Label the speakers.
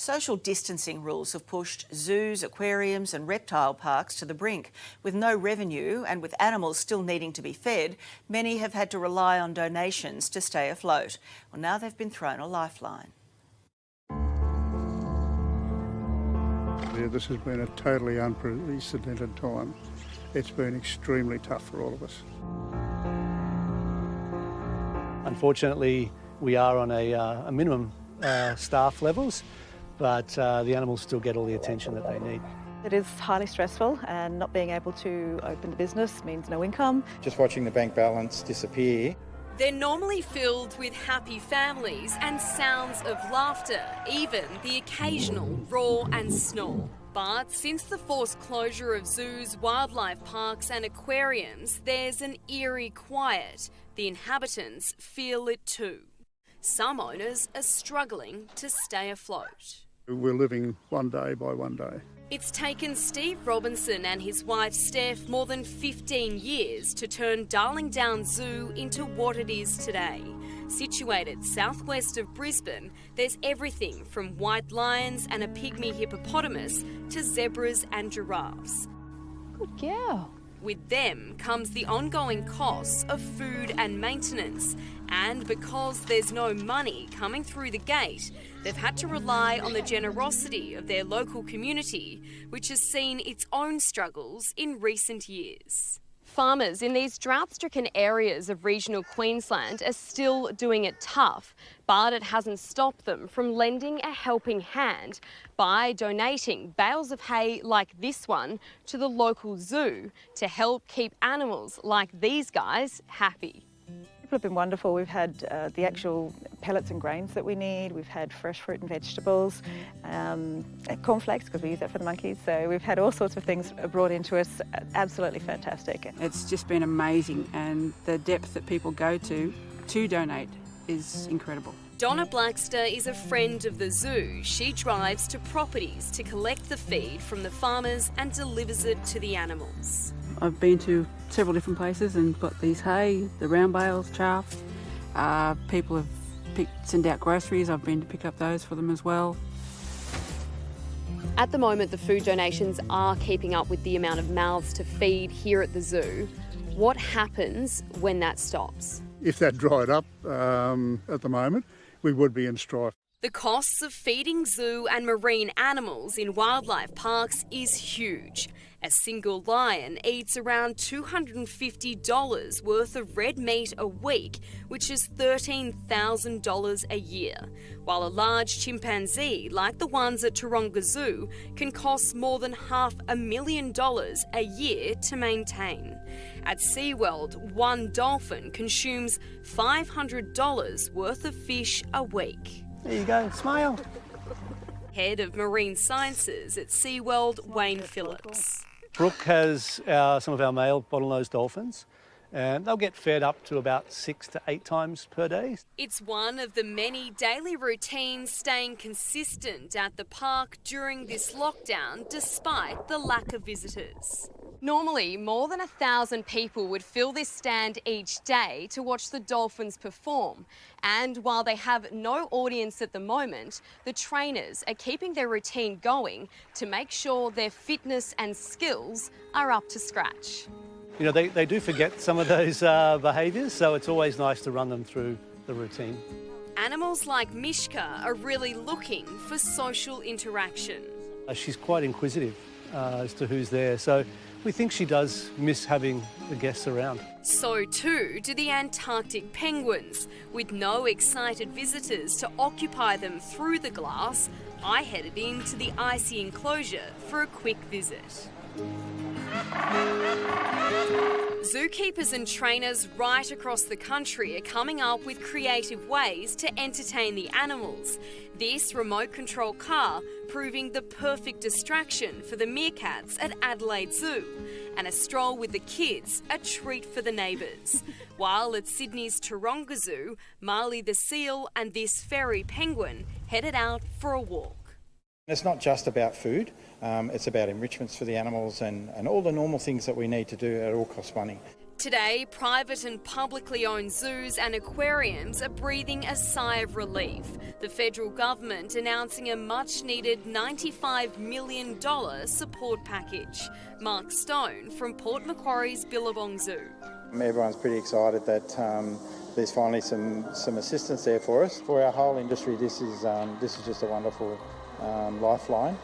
Speaker 1: Social distancing rules have pushed zoos, aquariums and reptile parks to the brink. With no revenue and with animals still needing to be fed, many have had to rely on donations to stay afloat. Well, now they've been thrown a lifeline.
Speaker 2: Yeah, this has been a totally unprecedented time. It's been extremely tough for all of us.
Speaker 3: Unfortunately, we are on a minimum staff levels, but the animals still get all the attention that they need.
Speaker 4: It is highly stressful, and not being able to open the business means no income.
Speaker 5: Just watching the bank balance disappear.
Speaker 6: They're normally filled with happy families and sounds of laughter, even the occasional roar and snore. But since the forced closure of zoos, wildlife parks and aquariums, there's an eerie quiet. The inhabitants feel it too. Some owners are struggling to stay afloat.
Speaker 2: We're living one day by one day.
Speaker 6: It's taken Steve Robinson and his wife Steph more than 15 years to turn Darling Downs Zoo into what it is today. Situated southwest of Brisbane, there's everything from white lions and a pygmy hippopotamus to zebras and giraffes.
Speaker 4: Good girl.
Speaker 6: With them comes the ongoing costs of food and maintenance. And because there's no money coming through the gate, they've had to rely on the generosity of their local community, which has seen its own struggles in recent years. Farmers in these drought-stricken areas of regional Queensland are still doing it tough, but it hasn't stopped them from lending a helping hand by donating bales of hay like this one to the local zoo to help keep animals like these guys happy.
Speaker 4: People have been wonderful. We've had the actual pellets and grains that we need. We've had fresh fruit and vegetables, cornflakes because we use that for the monkeys. So we've had all sorts of things brought into us. Absolutely fantastic.
Speaker 7: It's just been amazing, and the depth that people go to donate is incredible.
Speaker 6: Donna Blackster is a friend of the zoo. She drives to properties to collect the feed from the farmers and delivers it to the animals.
Speaker 7: I've been to several different places and got these hay, the round bales, chaff. People have sent out groceries. I've been to pick up those for them as well.
Speaker 6: At the moment, the food donations are keeping up with the amount of mouths to feed here at the zoo. What happens when that stops?
Speaker 2: If that dried up at the moment, we would be in strife.
Speaker 6: The costs of feeding zoo and marine animals in wildlife parks is huge. A single lion eats around $250 worth of red meat a week, which is $13,000 a year, while a large chimpanzee, like the ones at Taronga Zoo, can cost more than $500,000 a year to maintain. At SeaWorld, one dolphin consumes $500 worth of fish a week.
Speaker 3: There you go, smile.
Speaker 6: Head of Marine Sciences at SeaWorld, Wayne Phillips.
Speaker 3: Brooke has some of our male bottlenose dolphins, and they'll get fed up to about 6 to 8 times per day.
Speaker 6: It's one of the many daily routines staying consistent at the park during this lockdown, despite the lack of visitors. Normally, more than 1,000 people would fill this stand each day to watch the dolphins perform. And while they have no audience at the moment, the trainers are keeping their routine going to make sure their fitness and skills are up to scratch.
Speaker 3: You know, they do forget some of those behaviours, so it's always nice to run them through the routine.
Speaker 6: Animals like Mishka are really looking for social interaction.
Speaker 3: She's quite inquisitive as to who's there, so we think she does miss having the guests around.
Speaker 6: So too do the Antarctic penguins. With no excited visitors to occupy them through the glass, I headed into the icy enclosure for a quick visit. Zookeepers and trainers right across the country are coming up with creative ways to entertain the animals. This remote control car proving the perfect distraction for the meerkats at Adelaide Zoo, and a stroll with the kids a treat for the neighbours. While at Sydney's Taronga Zoo, Marley the seal and this fairy penguin headed out for a walk.
Speaker 5: It's not just about food, it's about enrichments for the animals and all the normal things that we need to do. It all costs money.
Speaker 6: Today, private and publicly owned zoos and aquariums are breathing a sigh of relief. The federal government announcing a much-needed $95 million support package. Mark Stone from Port Macquarie's Billabong Zoo.
Speaker 5: Everyone's pretty excited that there's finally some assistance there for us. For our whole industry, this is just a wonderful lifeline.